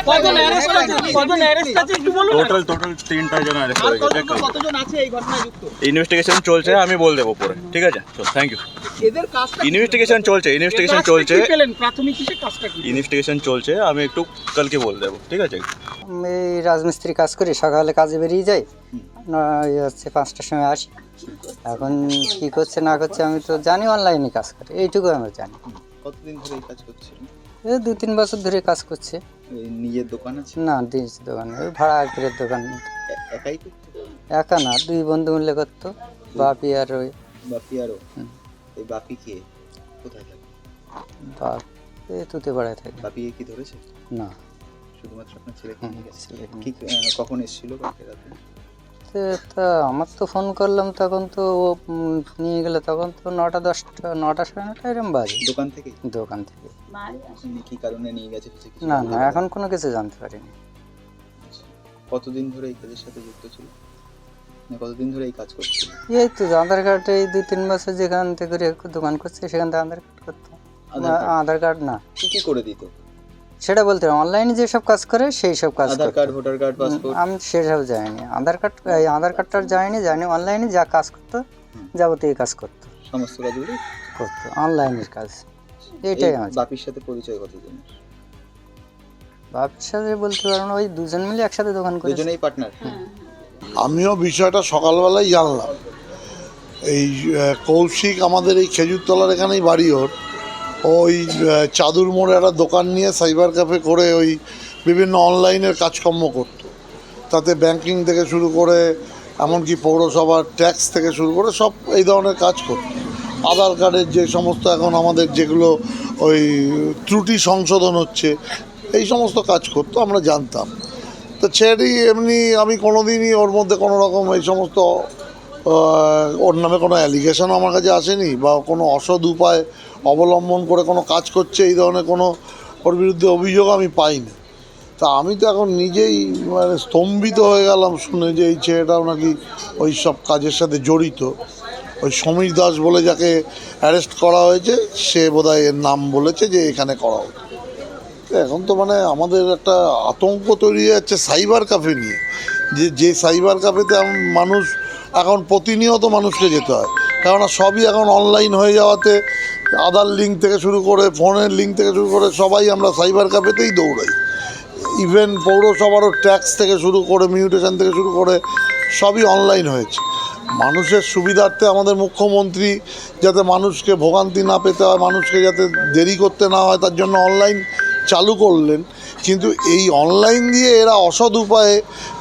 কতজন অ্যারেস্ট আছে একটু বলুন। টোটাল 3টা জন অ্যারেস্ট হয়ে গেছে। কতজন আছে এই ঘটনায় যুক্ত? ইনভেস্টিগেশন চলছে, আমি বল দেবো পরে, ঠিক আছে? Thank you. এদের কাজটা ইনভেস্টিগেশন চলছে, কি পেলেন প্রাথমিক হিসেবে কাজটা কি? ইনভেস্টিগেশন চলছে, আমি একটু কালকে বল দেবো, ঠিক আছে? আমি রাজমিস্ত্রি কাজ করি, সকালে কাজে বেরিয়ে যাই, হচ্ছে 5টার সময় আসি। এখন কি করছে না করছে আমি তো জানি, অনলাইনে কাজ করে, এইটুকু আমরা জানি। কতদিন ধরে এই কাজ করছেন? এই 2-3 বছর ধরে কাজ করছে। এই নিজের দোকান আছে? না, দিস দোকান, ওই ভাড়া আগ্রের দোকান। একাই করতো? একা না, 2 বন্ধু মিলে করতো, বাপি আর ওই বাপি আরও? এই বাপি কে, কোথায় থাকে? বাপ এই তুতে পাড়ায় থাকে। বাপি কি ধরেছে? না, শুধুমাত্র আপনার ছেলেকে নিয়ে গেছে? ছেলেকে কি কখন এসেছিল কালকে রাতে? তা আমার তো ফোন করলাম তখন তো ও নিয়ে গেলে, তখন তো 9টা 9টা 9:30 এরকম বাজে। দোকান থেকে? দোকান থেকে। কি কারণে নিয়ে গেছে কিছু? না না, এখন কোনো কিছু জানতে পারিনি। কতদিন ধরে এই কাজের সাথে যুক্ত ছিল, না কতদিন ধরে এই কাজ করছিল? এই তো আধার কার্ড, এই 2-3 বছর যেখান থেকে দোকান করছে সেখান থেকে আধার কার্ড করতো। আধার কার্ড না, কি করে দিত সেটা বলতে অনলাইনে যেসব কাজ করে সেই সব কাজ। আধার কার্ড, ভোটার কার্ড, পাসপোর্ট? আমি সেসব যাইনি, আধার কার্ডটা জানি অনলাইনে যা কাজ করতো, যাবতীয় কাজ করতো, সমস্ত কাজগুলো করতো অনলাইনের কাজ। এইটাই আমার। বাপির সাথে পরিচয় কতদিন? বাপির সাথে বলতে পারবো না, ওই 2জন মিলে একসাথে দোকান করে। দুজনেই পার্টনার? আমিও বিষয়টা সকালবেলায় জানলাম। এই কৌশিক আমাদের এই খেজুরতলার এখানেই বাড়ি ওর। ওই চাদুর মোড়ে একটা দোকান নিয়ে সাইবার ক্যাফে করে ওই বিভিন্ন অনলাইনের কাজকর্ম করত। তাতে ব্যাংকিং থেকে শুরু করে এমনকি পৌরসভার ট্যাক্স থেকে শুরু করে সব এই ধরনের কাজ করত। আধার কার্ডের যে সমস্ত এখন আমাদের যেগুলো ওই ত্রুটি সংশোধন হচ্ছে, এই সমস্ত কাজ করতো, আমরা জানতাম। তো ছেড়ি এমনি আমি কোনোদিনই ওর মধ্যে কোনো রকম এই সমস্ত ওর নামে কোনো অ্যালিগেশন আমার কাছে আসেনি, বা কোনো অসৎ উপায় অবলম্বন করে কোনো কাজ করছে এই ধরনের কোনো ওর বিরুদ্ধে অভিযোগ আমি পাইনি। তা আমি তো এখন নিজেই মানে স্তম্ভিত হয়ে গেলাম শুনে যে এই ছেলেটাও নাকি ওই সব কাজের সাথে জড়িত। ওই সমীর দাস বলে যাকে অ্যারেস্ট করা হয়েছে, সে বোধহয় এর নাম বলেছে যে এখানে করা হতো। এখন তো মানে আমাদের একটা আতঙ্ক তৈরি হয়ে যাচ্ছে সাইবার ক্যাফে নিয়ে, যে সাইবার ক্যাফেতে মানুষ এখন প্রতিনিয়ত মানুষকে যেতে হয়, কেননা সবই এখন অনলাইন হয়ে যাওয়াতে আধার লিঙ্ক থেকে শুরু করে ফোনের লিঙ্ক থেকে শুরু করে সবাই আমরা সাইবার ক্যাফেতেই দৌড়াই। ইভেন পৌরসভারও ট্যাক্স থেকে শুরু করে মিউটেশন থেকে শুরু করে সবই অনলাইন হয়েছে। মানুষের সুবিধার্থে আমাদের মুখ্যমন্ত্রী যাতে মানুষকে ভোগান্তি না পেতে হয়, মানুষকে যাতে দেরি করতে না হয়, তার জন্য অনলাইন চালু করলেন। কিন্তু এই অনলাইন দিয়ে এরা অসৎ উপায়ে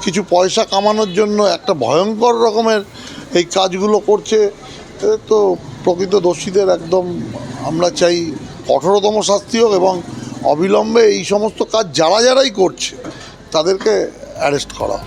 কিছু পয়সা কামানোর জন্য একটা ভয়ঙ্কর রকমের এই কাজগুলো করছে। তো প্রকৃত দোষীদের একদম আমরা চাই কঠোরতম শাস্তি হোক, এবং অবিলম্বে এই সমস্ত কাজ যারাই করছে তাদেরকে অ্যারেস্ট করা।